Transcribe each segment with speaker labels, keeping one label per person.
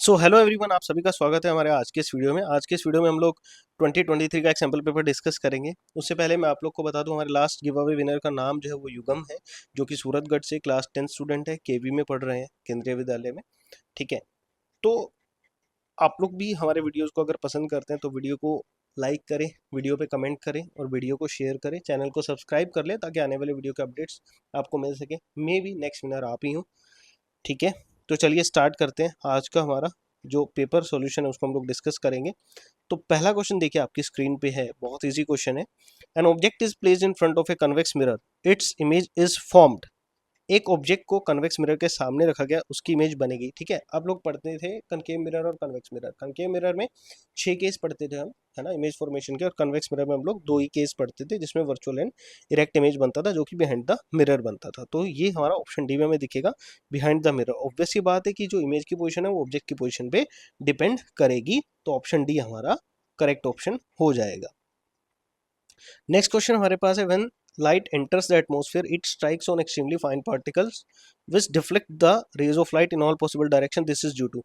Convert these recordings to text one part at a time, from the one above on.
Speaker 1: So hello everyone, आप सभी का स्वागत है हमारे आज के इस वीडियो में। आज के इस वीडियो में हम लोग 2023 का एक सैम्पल पेपर डिस्कस करेंगे। उससे पहले मैं आप लोग को बता दूं, हमारे लास्ट गिव अवे विनर का नाम जो है वो युगम है, जो कि सूरतगढ़ से क्लास 10 स्टूडेंट है, केवी में पढ़ रहे हैं, केंद्रीय विद्यालय में। ठीक है, तो आप लोग भी हमारे वीडियोज़ को अगर पसंद करते हैं तो वीडियो को लाइक करें, वीडियो पे कमेंट करें और वीडियो को शेयर करें, चैनल को सब्सक्राइब कर लें ताकि आने वाले वीडियो के अपडेट्स आपको मिल सके। मे बी नेक्स्ट विनर आप ही हो। ठीक है, तो चलिए स्टार्ट करते हैं। आज का हमारा जो पेपर सॉल्यूशन है उसको हम लोग डिस्कस करेंगे। तो पहला क्वेश्चन देखिए आपकी स्क्रीन पे है, बहुत इजी क्वेश्चन है। An object is placed in front of a convex mirror, its image is formed. एक ऑब्जेक्ट को कन्वेक्स मिरर के सामने रखा गया, उसकी इमेज बनेगी। ठीक है, आप लोग पढ़ते थे कनकेव मिरर और कन्वेक्स मिरर। कनकेव मिरर में 6 केस पढ़ते थे हम, है ना, इमेज फॉर्मेशन के, और कन्वेक्स मिरर में हम लोग 2 ही केस पढ़ते थे, जिसमें वर्चुअल एंड इरेक्ट इमेज बनता था, जो कि बिहाइंड द मिरर बनता था। तो ये हमारा ऑप्शन डी में हमें दिखेगा, बिहाइंड द मिरर। ऑब्वियस सी बात है कि जो इमेज की पोजिशन है वो ऑब्जेक्ट की पोजिशन पे डिपेंड करेगी, तो ऑप्शन डी हमारा करेक्ट ऑप्शन हो जाएगा। नेक्स्ट क्वेश्चन हमारे पास है, when light enters the atmosphere it strikes on extremely fine particles which deflect the rays of light in all possible direction. This is due to,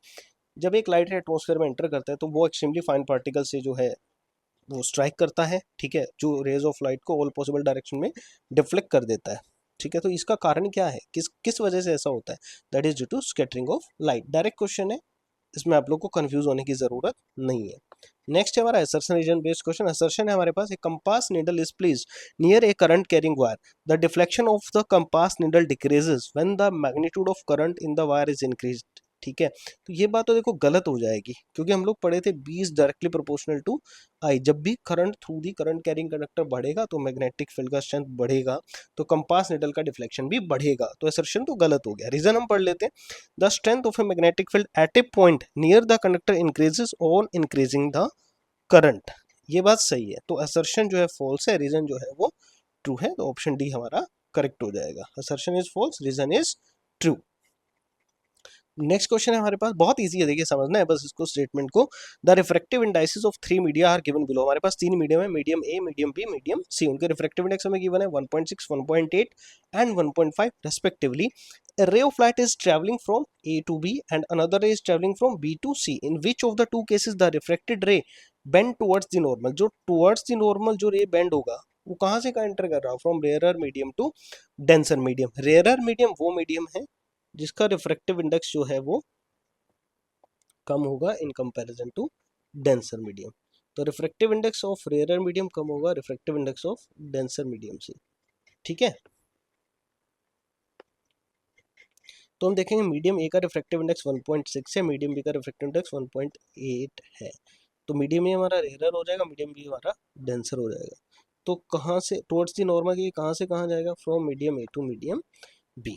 Speaker 1: जब एक light atmosphere में enter करता है तो वो एक्सट्रीमली फाइन पार्टिकल से जो है वो स्ट्राइक करता है। ठीक है, जो रेज ऑफ लाइट को ऑल पॉसिबल डायरेक्शन में डिफ्लेक्ट कर देता है। ठीक है, तो इसका कारण क्या है, किस किस वजह से ऐसा होता है? That is due to scattering of light. Direct question है, इसमें आप लोग को कंफ्यूज होने की जरूरत नहीं है। नेक्स्ट है हमारा assertion reason based question. Assertion है हमारे पास, एक compass needle is placed near a current carrying wire, the deflection of the compass needle decreases when the magnitude of current in the wire is increased. ठीक है, तो ये बात तो देखो गलत हो जाएगी, क्योंकि हम लोग पढ़े थे B is directly proportional to I. जब भी current through the current carrying conductor बढ़ेगा तो मैग्नेटिक फील्ड का स्ट्रेंथ बढ़ेगा, तो कंपास निडल का डिफ्लेक्शन भी बढ़ेगा। तो असर्शन तो गलत हो गया। रीजन हम पढ़ लेते हैं, the strength of a magnetic field at A point near the conductor increases on increasing the current. ये बात सही है, तो असर्शन जो है फॉल्स है, रीजन जो है वो ट्रू है, तो ऑप्शन डी हमारा करेक्ट हो जाएगा। Assertion is false, reason is true. Next question है हमारे पास, बहुत इजी है, देखिए समझना है बस इसको, स्टेटमेंट को। The refractive indices of 3 media are given below. हमारे पास 3 मीडियम है, medium A, medium B, medium C. उनके रिफ्रैक्टिव इंडेक्स हमें गिवन है 1.6, 1.8 and 1.5 respectively. A ray of light is traveling from A to B and another ray is traveling from B to C. In which of the two cases the refracted ray bend towards the normal? जो towards the normal जो ray bend होगा वो कहाँ से का enter कर रहा है? From rarer medium to denser medium. Rarer medium वो मीडियम है जिसका रिफ्रैक्टिव इंडेक्स जो है वो कम होगा in comparison to denser medium. तो refractive index of rarer medium कम होगा refractive index of denser medium से। ठीक है, तो हम देखेंगे मीडियम ए का रिफ्रैक्टिव इंडेक्स 1.6 है, मीडियम बी का रिफ्रैक्टिव इंडेक्स 1.8 है। तो मीडियम ए हमारा रेयरर हो जाएगा, मीडियम बी हमारा डेंसर हो जाएगा। तो कहाँ से टुवर्ड्स द नॉर्मल की, कहाँ से कहाँ जाएगा? From medium A to medium B.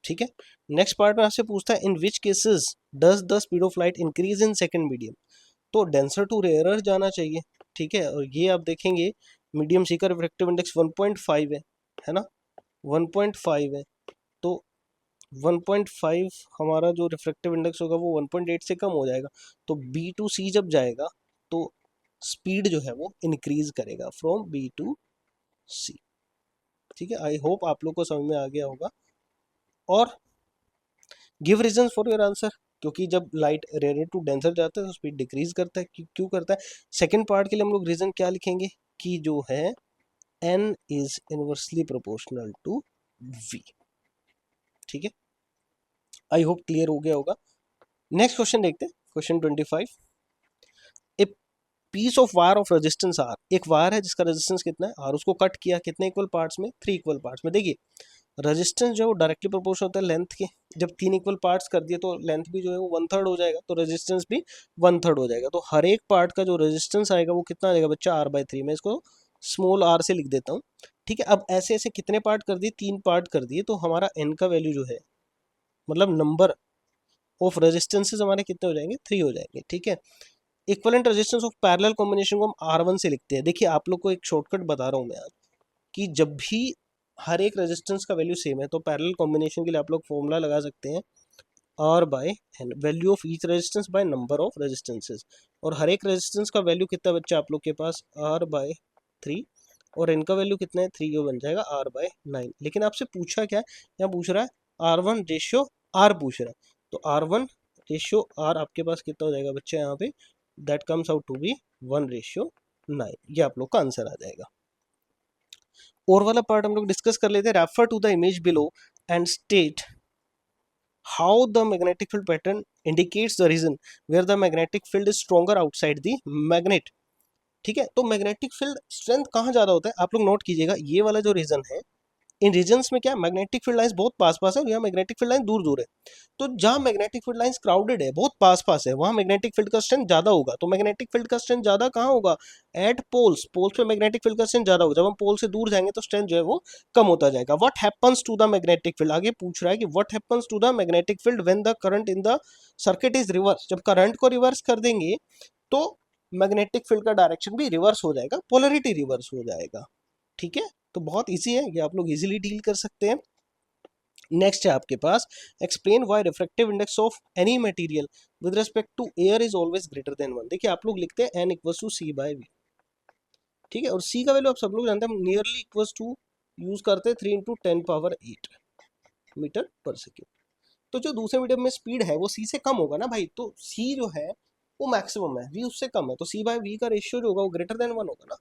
Speaker 1: ठीक है, नेक्स्ट पार्ट में आपसे पूछता है, in which cases does the speed of light increase in second medium? तो डेंसर टू रेयरर जाना चाहिए। ठीक है, और ये आप देखेंगे मीडियम सी का रिफ्रैक्टिव इंडेक्स 1.5 है ना, 1.5 है। तो 1.5 हमारा जो रिफ्रैक्टिव इंडेक्स होगा वो 1.8 से कम हो जाएगा। तो बी टू सी जब जाएगा तो स्पीड जो है वो इंक्रीज करेगा फ्रॉम बी टू सी। ठीक है, आई होप आप लोग को समझ में आ गया होगा। और give reason for your answer, क्योंकि जब लाइट रेयर टू डेंसर जाता है तो स्पीड डिक्रीज करता है। क्यों करता है? सेकंड पार्ट के लिए हम लोग रीजन क्या लिखेंगे कि जो है n is inversely proportional to v। ठीक है, आई होप क्लियर हो गया होगा। नेक्स्ट क्वेश्चन देखते हैं, question 25। A piece of wire of resistance R, एक वायर है जिसका रेजिस्टेंस कितना है आर, उसको कट किया कितने इक्वल पार्ट्स में? 3 इक्वल पार्ट्स में। देखिए रेजिस्टेंस जो है वो डायरेक्टली प्रोपोर्शनल होता है लेंथ के। जब 3 इक्वल पार्ट्स कर दिए तो लेंथ भी जो है वो 1/3 हो जाएगा, तो रेजिस्टेंस भी 1/3 हो जाएगा। तो हर एक पार्ट का जो रेजिस्टेंस आएगा वो कितना आ जाएगा बच्चा? r/3। मैं इसको स्मॉल r से लिख देता हूँ। ठीक है, अब ऐसे ऐसे कितने पार्ट कर दिए? 3 पार्ट कर दिए, तो हमारा n का वैल्यू जो है, मतलब नंबर ऑफ रेजिस्टेंसेज हमारे कितने हो जाएंगे? 3 हो जाएंगे। ठीक है, equivalent resistance of parallel combination को हम R1 से लिखते हैं। देखिए आप लोग को एक शॉर्टकट बता रहा हूँ मैं आज, कि जब भी हर एक रेजिस्टेंस का वैल्यू सेम है तो पैरेलल कॉम्बिनेशन के लिए आप लोग फॉर्मूला लगा सकते हैं R/n, value of each resistance by number of resistances. और हर एक रेजिस्टेंस का वैल्यू कितना बच्चा आप लोग के पास? R/3, और इनका वैल्यू कितना है? 3, बन जाएगा R/9। लेकिन आपसे पूछा क्या है, यहाँ पूछ रहा है R1 रेशियो R पूछ रहा है, तो R1 रेशियो आर आपके पास कितना हो जाएगा बच्चे यहाँ पे, that comes out to be 1:9। ये आप लोग का आंसर आ जाएगा। और वाला पार्ट हम लोग डिस्कस कर लेते हैं। Refer to the image below and state how the magnetic field pattern indicates the region where the magnetic field is stronger outside the magnet. ठीक है, तो मैग्नेटिक फील्ड स्ट्रेंथ कहाँ ज्यादा होता है आप लोग नोट कीजिएगा। ये वाला जो रीजन है, इन रीजन्स में क्या मैग्नेटिक फील्ड लाइंस बहुत पास पास है और यहाँ मैग्नेटिक फील्ड लाइन दूर दूर है। तो जहाँ मैग्नेटिक फील्ड लाइंस क्राउडेड है, बहुत पास पास है, वहाँ मैग्नेटिक फील्ड का स्ट्रेंथ ज्यादा होगा। तो मैग्नेटिक फील्ड का स्ट्रेंथ ज्यादा कहाँ होगा, एट पोल्स। पोल्स पे मैग्नेटिक फील्ड का स्ट्रेंथ ज्यादा होगा। जब हम पोल से दूर जाएंगे तो स्ट्रेंथ जो है वो कम होता जाएगा। What happens to the magnetic field, आगे पूछ रहा है कि what happens to the magnetic field when the current in the circuit is reverse. जब करंट को रिवर्स कर देंगे तो मैग्नेटिक फील्ड का डायरेक्शन भी रिवर्स हो जाएगा, पोलरिटी रिवर्स हो जाएगा। ठीक है, तो बहुत इजी है, ये आप लोग इजीली डील कर सकते हैं। नेक्स्ट है आपके पास, explain why refractive index of any material with respect to air is always greater than 1। देखिए आप लोग लिखते हैं n equals to c by v। ठीक है, और c का वैल्यू आप सब लोग जानते हैं, नियरली इक्वल्स टू यूज करते हैं 3 इंटू 10⁻8 मीटर पर सेकेंड। तो जो दूसरे मीडियम में स्पीड है वो c से कम होगा ना भाई, तो c जो है वो मैक्सिमम है, v उससे कम है, तो c बाय v का रेशियो जो होगा वो ग्रेटर देन 1 होगा ना।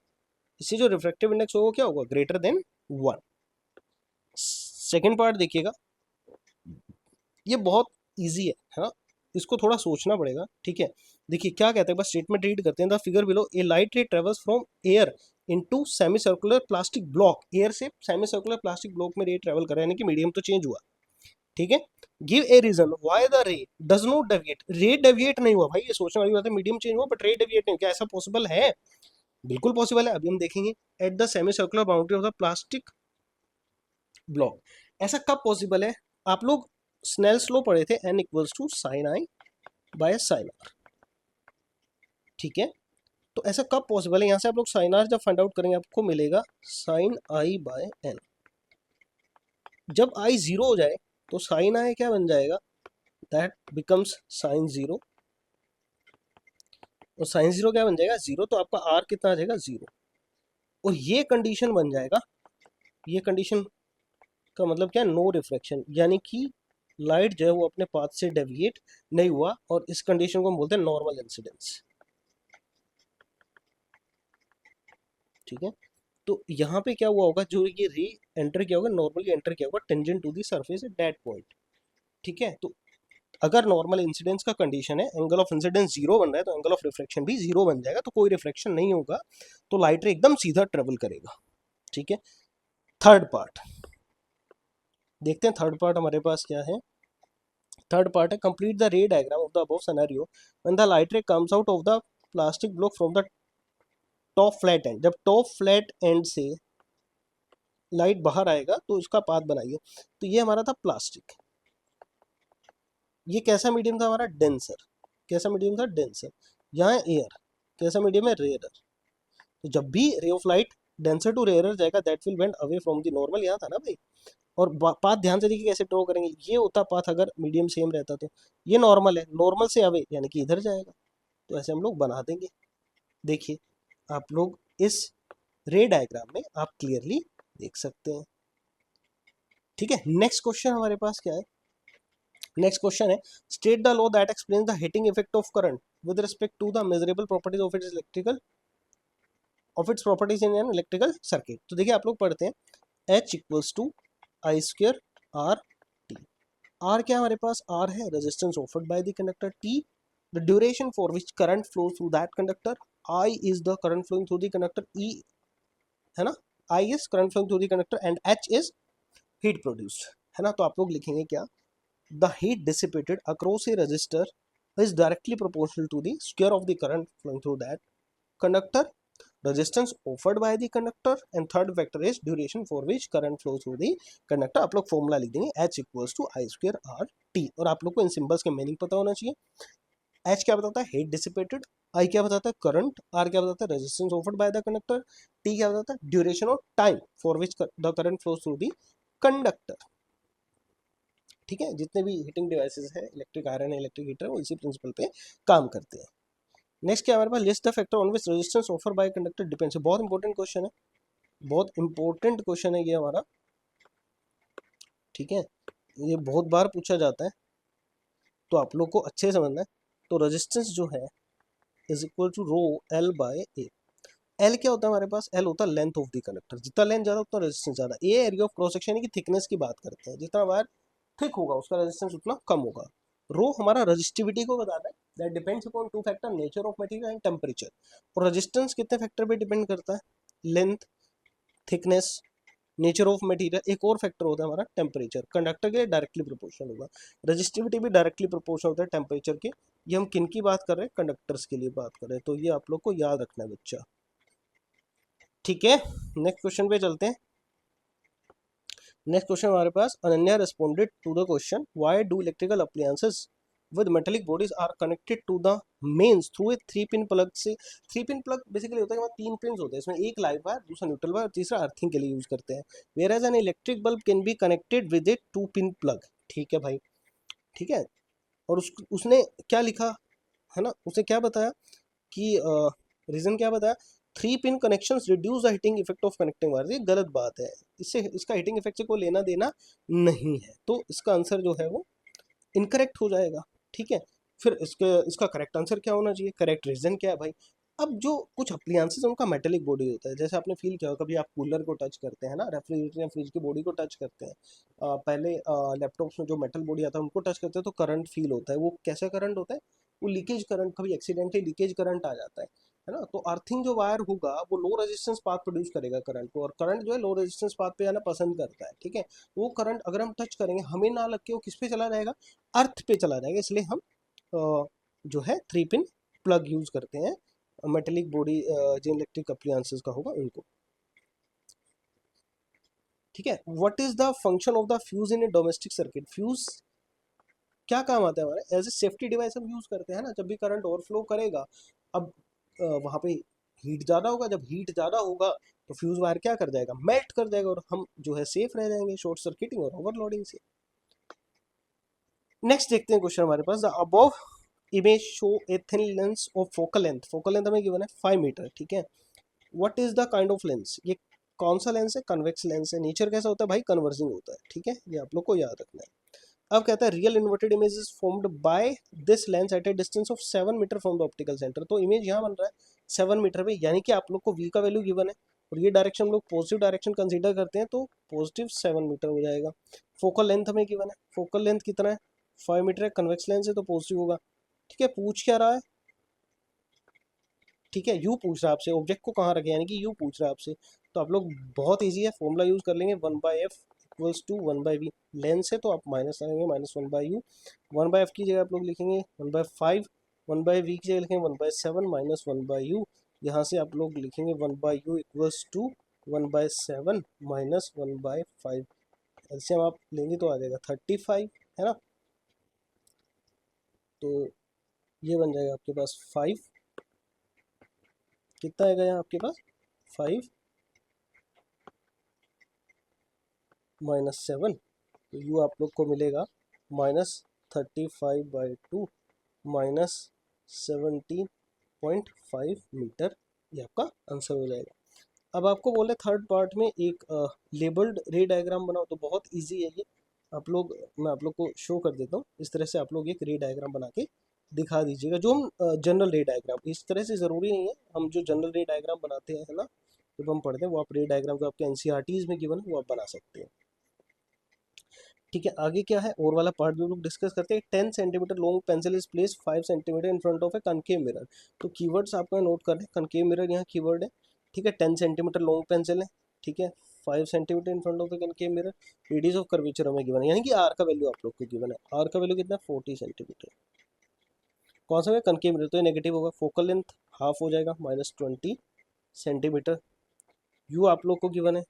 Speaker 1: इससे जो रिफ्रैक्टिव इंडेक्स होगा क्या होगा, ग्रेटर देन 1। सेकेंड पार्ट देखिएगा, ये बहुत इजी है ना, इसको थोड़ा सोचना पड़ेगा। ठीक है, देखिए क्या कहते हैं, बस स्टेटमेंट रीड करते हैं। The figure below, A light ray travels from air into semi circular plastic block. Air से सेमी सर्कुलर प्लास्टिक ब्लॉक में रे ट्रेवल कर रहा है, यानी कि मीडियम तो चेंज हुआ। ठीक है, give a reason why the ray does not deviate. Ray deviate नहीं हुआ भाई, ये सोचने वाली बात है, मीडियम चेंज हुआ बट रे डेविएट नहीं। क्या ऐसा पॉसिबल है, बिल्कुल पॉसिबल है, अभी हम देखेंगे। At the semi circular boundary of the plastic block, ऐसा कब पॉसिबल है, आप लोग स्नेल्स लॉ पढ़े थे, n equals to sine I by sine R. ठीक है, तो ऐसा कब पॉसिबल है, यहां से आप लोग साइन आर जब फाइंड आउट करेंगे आपको मिलेगा साइन आई बाय एन। जब आई जीरो हो जाए तो साइन आई क्या बन जाएगा, दैट बिकम्स साइन जीरो, और साइन जीरो क्या बन जाएगा, जीरो, तो आपका आर कितना आ जाएगा, जीरो। और ये कंडीशन बन जाएगा, ये कंडीशन का मतलब क्या है, नो रिफ्रैक्शन, यानी कि लाइट जो है वो अपने पाथ से डेविएट नहीं हुआ, और इस कंडीशन को हम बोलते हैं नॉर्मल इंसिडेंस। ठीक है, तो यहाँ पे क्या हुआ होगा, जो ये रे एंटर किया होगा, नॉर्मली एंटर किया होगा tangent to the surface at that point. ठीक है, तो अगर नॉर्मल इंसिडेंस का कंडीशन है, एंगल ऑफ इंसिडेंस जीरो बन रहा है, तो एंगल ऑफ रिफ्लेक्शन भी जीरो बन जाएगा, तो कोई रिफ्लेक्शन नहीं होगा, तो लाइट रे एकदम सीधा ट्रेवल करेगा। ठीक है, थर्ड पार्ट देखते हैं। थर्ड पार्ट हमारे पास क्या है, थर्ड पार्ट है, कंप्लीट द रे diagram of the above scenario when the light रे comes out of the plastic block from the top flat and. जब टॉप फ्लैट एंड से लाइट बाहर आएगा तो उसका पाथ बनाइए। तो ये हमारा था प्लास्टिक, ये कैसा मीडियम था हमारा, डेंसर। कैसा मीडियम था, डेंसर। यहाँ एयर, कैसा मीडियम है, रेयर। तो जब भी ray of light denser to rare जाएगा, that will bend away from the normal, यहाँ था ना भाई। और पाथ ध्यान से देखिए कैसे ड्रॉ करेंगे, ये होता पाथ अगर मीडियम सेम रहता तो, ये नॉर्मल है, नॉर्मल से अवे यानी कि इधर जाएगा, तो ऐसे हम लोग बना देंगे। देखिए आप लोग इस रे डायग्राम में आप क्लियरली देख सकते हैं। ठीक है, नेक्स्ट क्वेश्चन हमारे पास क्या है, नेक्स्ट क्वेश्चन है, state the law that explains the heating effect of current with respect to the measurable properties of its electrical of its properties in an electrical circuit. तो देखिए आप लोग पढ़ते हैं H equals to I square R T. R क्या हमारे पास, R है resistance offered by the conductor, T the duration for which current flows through that conductor, I is the current flowing through the conductor, ई है ना, I is current flowing through the conductor and H is heat produced, है ना। तो आप लोग लिखेंगे क्या, the heat dissipated across a resistor is directly proportional to the square of the current flowing through that conductor, resistance offered by the conductor, and third vector is duration for which current flows through the conductor। आप लोग formula लिख देंगे H equals to I square R T, और आप लोग को इन symbols के meaning पता होना चाहिए। H क्या बताता है, हीट डिसिपेटेड, I क्या बताता है, करंट, R क्या बताता है, resistance offered by the conductor, T क्या बताता है, ड्यूरेशन और time for which the current flows through the conductor. ठीक है, जितने भी हीटिंग डिवाइसेस है, इलेक्ट्रिक आयरन है, इलेक्ट्रिक हीटर, वो इसी प्रिंसिपल पे काम करते हैं। नेक्स्ट क्या हमारे पास, list the factor on which resistance offer by conductor depends. बहुत इंपॉर्टेंट क्वेश्चन है, बहुत इंपॉर्टेंट क्वेश्चन है ये हमारा। ठीक है, ये बहुत बार पूछा जाता है। तो आप लोग को अच्छे से समझना है। तो रेजिस्टेंस जो है is equal to rho L by A. L क्या होता है हमारे पास, एल होता है लेंथ ऑफ द कंडक्टर, जितना लेंथ ज़्यादा उतना रेजिस्टेंस ज़्यादा। A area of cross section की थिकनेस की बात करते हैं, जितना वायर थिक होगा उसका रेजिस्टेंस उतना कम होगा। रो हमारा रजिस्टिविटी को बताता है, that depends upon two factor, nature of material and temperature. और रेजिस्टेंस कितने फैक्टर पे डिपेंड करता है, length, thickness, nature of material, एक और फैक्टर होता है हमारा टेम्परेचर। कंडक्टर के लिए डायरेक्टली प्रोपोर्शनल होगा, रजिस्टिविटी भी डायरेक्टली प्रोपोर्शनल होता है टेम्परेचर के। ये हम किन की बात कर रहे हैं, कंडक्टर्स के लिए बात कर रहे हैं, तो ये आप लोग को याद रखना है बच्चा, ठीक है। नेक्स्ट क्वेश्चन पे चलते हैं। नेक्स्ट क्वेश्चन हमारे पास, Ananya responded to the question why do electrical appliances with metallic bodies are connected to the mains through a 3 pin plug से। 3 पिन प्लग बेसिकली होता है कि 3 पिन होते हैं, इसमें एक लाइव वायर, दूसरा न्यूट्रल वायर, तीसरा अर्थिंग के लिए यूज करते हैं। Whereas an electric bulb can be connected with a 2 pin plug. ठीक है भाई, ठीक है। और उसने क्या लिखा है ना, उसने क्या बताया कि रीजन क्या बताया, 3 pin connection reduce the heating effect of connecting wire. ये गलत बात है, इससे इसका हीटिंग इफेक्ट से कोई लेना देना नहीं है, तो इसका आंसर जो है वो इनकरेक्ट हो जाएगा, ठीक है। फिर इसका करेक्ट आंसर क्या होना चाहिए, करेक्ट रीजन क्या है भाई। अब जो कुछ अप्लायंसेस उनका मेटेलिक बॉडी होता है, जैसे आपने फील किया होगा कभी आप कूलर को टच करते हैं ना, रेफ्रिजरेटर या फ्रिज की बॉडी को टच करते हैं, पहले लैपटॉप्स में जो मेटल बॉडी आता है उनको टच करते हैं तो करंट फील होता है। वो कैसा करंट होता है, वो लीकेज करंट, कभी एक्सीडेंटली लीकेज करंट आ जाता है ना। तो अर्थिंग जो वायर होगा वो लो रेजिस्टेंस पाथ प्रोड्यूस करेगा करंट को, और करंट जो है लो रेजिस्टेंस पाथ पे जाना पसंद करता है, ठीक है। वो करंट अगर हम टच करेंगे हमें ना लग के वो किस पे चला जाएगा, अर्थ पे चला जाएगा, इसलिए हम जो है 3 पिन प्लग यूज करते हैं मेटेलिक बॉडी जो इलेक्ट्रिक अप्लायंसेस का होगा उनको, ठीक है। What is the function of the fuse in A domestic circuit. Fuse क्या काम आता है हमारा, एज ए सेफ्टी डिवाइस हम यूज करते हैं ना, जब भी करंट ओवरफ्लो करेगा। अब वहाँ पे हीट ज़्यादा होगा, जब हीट ज़्यादा होगा तो फ्यूज वायर क्या कर जाएगा, मेल्ट कर जाएगा, और हम जो है सेफ रह जाएंगे शॉर्ट सर्किटिंग और ओवरलोडिंग से। नेक्स्ट देखते हैं क्वेश्चन हमारे पास, the above image show a thin lens of focal length. Focal length हमें गिवन है 5 मीटर, ठीक है। What is the kind of lens, ये कौन सा लेंस है, कन्वेक्स लेंस है। नेचर कैसा होता है भाई, कन्वर्जिंग होता है, ठीक है, ये आप लोग को याद रखना है। अब कहता है real inverted image is formed by this lens at a distance of 7 metre from the optical centre. तो इमेज यहाँ बन रहा है 7 मीटर पे, यानी कि आप लोग को v का वैल्यू गिवन है और ये डायरेक्शन हम लोग पॉजिटिव डायरेक्शन कंसीडर करते हैं, तो पॉजिटिव 7 मीटर हो जाएगा। फोकल लेंथ हमें गिवन है, फोकल लेंथ कितना है, 5 मीटर है, कन्वेक्स लेंस है तो पॉजिटिव होगा, ठीक है। पूछ क्या रहा है, ठीक है, यू पूछ रहा है आपसे, ऑब्जेक्ट को कहाँ रखे, यानी कि यू पूछ रहा है आपसे। तो आप लोग बहुत ईजी है, फॉर्मूला यूज कर लेंगे, 1/f equals to 1/v। Lens है तो आप माइनस लगाएंगे, -1/u। 1/f की जगह आप लोग लिखेंगे 1/5, 1/v की जगह लिखेंगे 1/7 -1/u। यहाँ से आप लोग लिखेंगे 1/u इक्वल्स टू 1/7 -1/5। ऐसे हम आप लेंगे तो आ जाएगा 35, है ना। तो ये बन जाएगा आपके पास 5, कितना आएगा यहाँ आपके पास 5 -7, तो यू आप लोग को मिलेगा -35/2 -17.5 मीटर, ये आपका आंसर हो जाएगा। अब आपको बोले थर्ड पार्ट में एक लेबल्ड रे डायग्राम बनाओ, तो बहुत इजी है ये। आप लोग, मैं आप लोग को शो कर देता हूँ, इस तरह से आप लोग एक रे डायग्राम बना के दिखा दीजिएगा, जो हम जनरल रे डायग्राम, इस तरह से ज़रूरी नहीं है, हम जो जनरल रे डायग्राम बनाते हैं है ना, जब हम पढ़ते हैं वो आप रे डायग्राम जो आपके एनसीईआरटीज़ में गिवन है वो आप बना सकते हैं, ठीक है। आगे क्या है और वाला पार्ट भी हम लोग डिस्कस करते हैं। 10 centimetre long pencil is place 5 centimetre in front of A concave mirror. तो कीवर्ड्स आपका नोट कर लें, कनकेव मिरर यहाँ कीवर्ड है, ठीक है। 10 सेंटीमीटर लॉन्ग पेंसिल है, ठीक है, 5 centimetre in front of A concave mirror, radius of curvature हमें गिवन है, यानी कि आर का वैल्यू आप लोग को गिवन है। आर का वैल्यू कितना, 40 सेंटीमीटर। कौन सा है, कनकेव मिरर, तो ये नेगेटिव होगा। फोकल लेंथ हाफ हो जाएगा, -20 सेंटीमीटर। यू आप लोग को गिवन है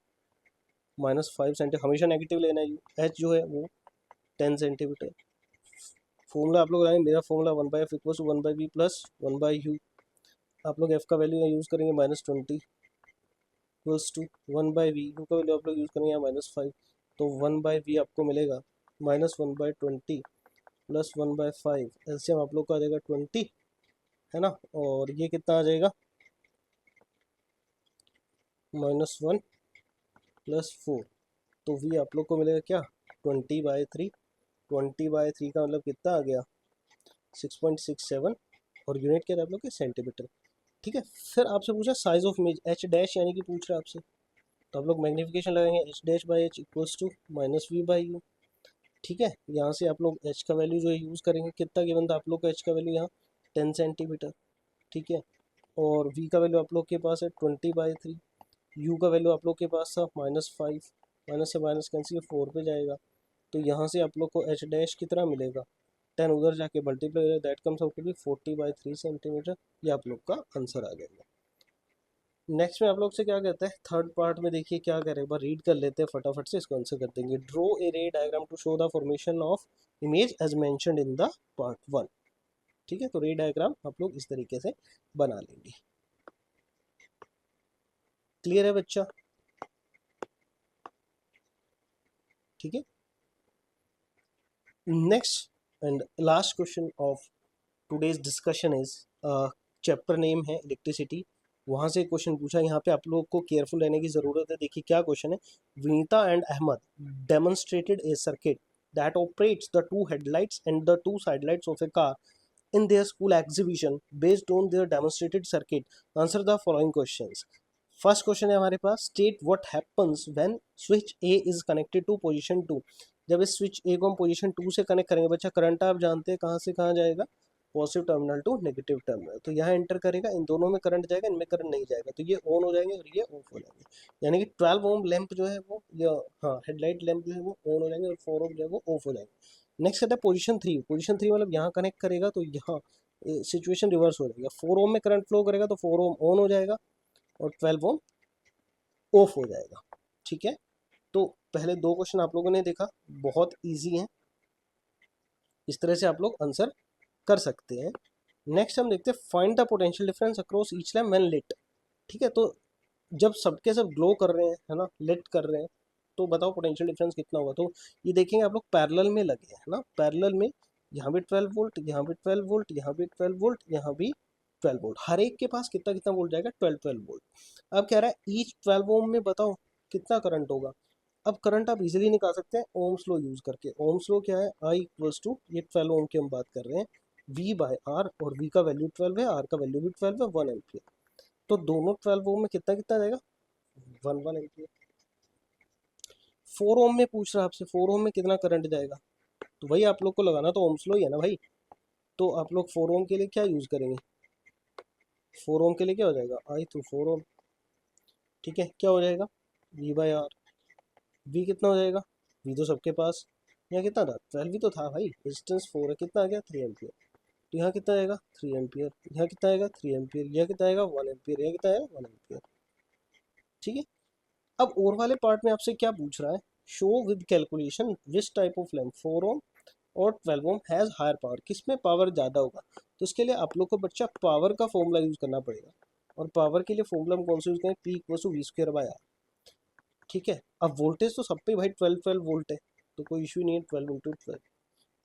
Speaker 1: -5 सेंटीमीटर, हमेशा नेगेटिव लेना है। यू एच जो है वो 10 सेंटीमीटर। फॉर्मूला आप लोग लगाएंगे, मेरा formula 1/f equal to 1/v plus 1/u। आप लोग f का वैल्यू यूज़ करेंगे -20 इक्वल्स टू 1/v। u का वैल्यू आप लोग यूज़ करेंगे -5, तो 1/v आपको मिलेगा -1/20 प्लस 1/5, एलसीएम आप लोग का आ जाएगा 20, है ना। और ये कितना आ जाएगा, -1 प्लस 4, तो v आप लोग को मिलेगा क्या, 20/3। 20/3 का मतलब कितना आ गया, 6.67 और यूनिट क्या था आप लोग के सेंटीमीटर। ठीक है, फिर आपसे पूछा size of image H dash यानी कि पूछ रहा है आपसे, तो आप लोग मैग्नीफिकेशन लगाएंगे H dash by H equals to minus V by U. ठीक है, यहाँ से आप लोग एच का वैल्यू जो है यूज़ करेंगे, कितना गिवन था आप लोग का एच का वैल्यू यहाँ 10 सेंटीमीटर। ठीक है, और वी का वैल्यू आप लोग के पास है 20/3, यू का वैल्यू आप लोग के पास था -5, माइनस से माइनस कैंसिल 4 पे जाएगा, तो यहाँ से आप लोग को एच डैश कितना मिलेगा, 10 उधर जाके मल्टीप्लाई हो that comes out to be 40/3 centimetre. ये आप लोग का आंसर आ जाएगा। नेक्स्ट में आप लोग से क्या कहता है, थर्ड पार्ट में देखिए क्या करें, एक बार रीड कर लेते हैं फटाफट से, इसको आंसर कर देंगे। Draw a ray diagram to show the formation of image as mentioned in the part 1। ठीक है, तो रे डायग्राम आप लोग इस तरीके से बना लेंगे। क्लियर है बच्चा? ठीक है, next and last question of today's discussion is chapter name है इलेक्ट्रिसिटी। वहाँ से क्वेश्चन पूछा, यहाँ पे आप लोग को केयरफुल रहने की ज़रूरत है। देखिए क्या क्वेश्चन है, Vinita and Ahmed demonstrated a circuit that operates the two headlights and the two sidelights of a car in their school exhibition based on their demonstrated circuit. Answer the following questions. First question है हमारे पास, state what happens when switch A is connected to position 2। जब इस switch ए को हम position 2 से connect करेंगे, बच्चा करंट आप जानते हैं कहाँ से कहाँ जाएगा, positive terminal to negative terminal, तो यहाँ एंटर करेगा, इन दोनों में करंट जाएगा, इनमें करंट नहीं जाएगा, तो ये ऑन हो जाएंगे और ये ऑफ हो जाएंगे। यानी कि 12 ओम लैंप जो है वो, या हाँ हेडलाइट लैंप जो है वो ऑन हो जाएंगे और 4 ओम जो है वो ऑफ हो जाएंगे। नेक्स्ट आता है पोजीशन 3। पोजीशन 3 मतलब यहाँ कनेक्ट करेगा तो यहाँ सिचुएशन रिवर्स हो जाएगा, 4 ओम में करंट फ्लो करेगा तो 4 ओम ऑन हो जाएगा और 12 ओम ऑफ हो जाएगा। ठीक है, तो पहले दो क्वेश्चन आप लोगों ने देखा, बहुत इजी है, इस तरह से आप लोग आंसर कर सकते हैं। नेक्स्ट हम देखते हैं, find the potential difference across each lamp when lit. ठीक है, तो जब सबके सब ग्लो कर रहे हैं, है ना, लिट कर रहे हैं, तो बताओ पोटेंशियल डिफरेंस कितना होगा। तो ये देखेंगे आप लोग पैरेलल में लगे हैं ना, पैरेलल में यहाँ भी 12 वोल्ट, यहाँ भी 12 वोल्ट, यहाँ भी 12 वोल्ट, यहाँ भी 12 वोल्ट, हर एक के पास कितना कितना वोल्ट जाएगा, 12 वोल्ट। अब कह रहा है ईच 12 ओम में बताओ कितना करंट होगा। अब करंट आप इजीली निकाल सकते हैं ओम्स लॉ यूज करके। ओम्स लॉ क्या है, आई इक्वल्स टू, ये 12 ओम की हम बात कर रहे हैं, वी बाय आर, और वी का वैल्यू 12 है, आर का वैल्यू भी 12 है, 1 एम्पियर। तो दोनों 12 ओम में कितना कितना जाएगा, 1 एम्पियर। 4 ओम में पूछ रहा है आपसे, 4 ओम में कितना करंट जाएगा, तो वही आप लोग को लगाना तो ओम्स लॉ ही है ना भाई। तो आप लोग 4 ओम के लिए क्या यूज करेंगे, 4 ओम के लिए क्या हो जाएगा, आई तो 4 ओम। ठीक है, क्या हो जाएगा, वी बाय आर। वी कितना हो जाएगा, वी तो सबके पास, यहाँ कितना था 12 भी तो था भाई, रेजिस्टेंस 4 है, कितना आ गया 3 एम्पियर। तो यहाँ कितना आएगा 3 एम्पियर, यहाँ कितना आएगा 3 एम्पियर, यहाँ कितना आएगा 1 एम्पियर, यहाँ कितना आएगा 1 एम्पियर। ठीक है, अब और वाले पार्ट में आपसे क्या पूछ रहा है, show with calculation which type of lamp 4 ओम और 12 ओम हैज़ हायर पावर, किस में पावर ज़्यादा होगा। तो इसके लिए आप लोग को बच्चा पावर का फॉर्मूला यूज़ करना पड़ेगा, और पावर के लिए फॉर्मूला हम कौन सा यूज़ करें, P equal to V square by R. ठीक है, अब वोल्टेज तो सब पे भाई 12 वोल्ट है, तो कोई इशू नहीं है, 12 इंटू 12।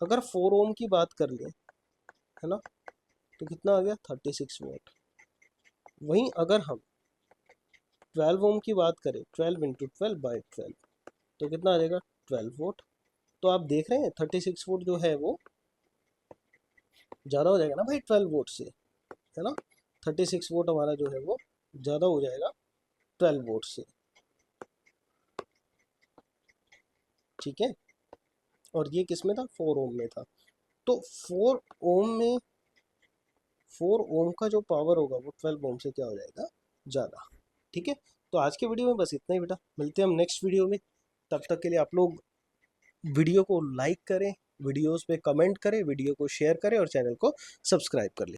Speaker 1: अगर 4 ओम की बात कर लें, है ना, तो कितना आ गया 36 वोल्ट। वहीं अगर हम 12 ओम की बात करें, 12 इंटू 12 बाई 12, तो कितना आ जाएगा 12 वोल्ट। तो आप देख रहे हैं 36 वोल्ट जो है वो ज़्यादा हो जाएगा ना भाई 12 वोल्ट से, है ना, 36 वोल्ट हमारा जो है वो ज़्यादा हो जाएगा 12 वोल्ट से। ठीक है, और ये किस में था, 4 ओम में था। तो 4 ओम में 4 ओम का जो पावर होगा वो 12 ओम से क्या हो जाएगा, ज़्यादा। ठीक है, तो आज के वीडियो में बस इतना ही बेटा, मिलते हैं हम नेक्स्ट वीडियो में। तब तक के लिए आप लोग वीडियो को लाइक करें, वीडियोस पे कमेंट करें, वीडियो को शेयर करें और चैनल को सब्सक्राइब कर लें।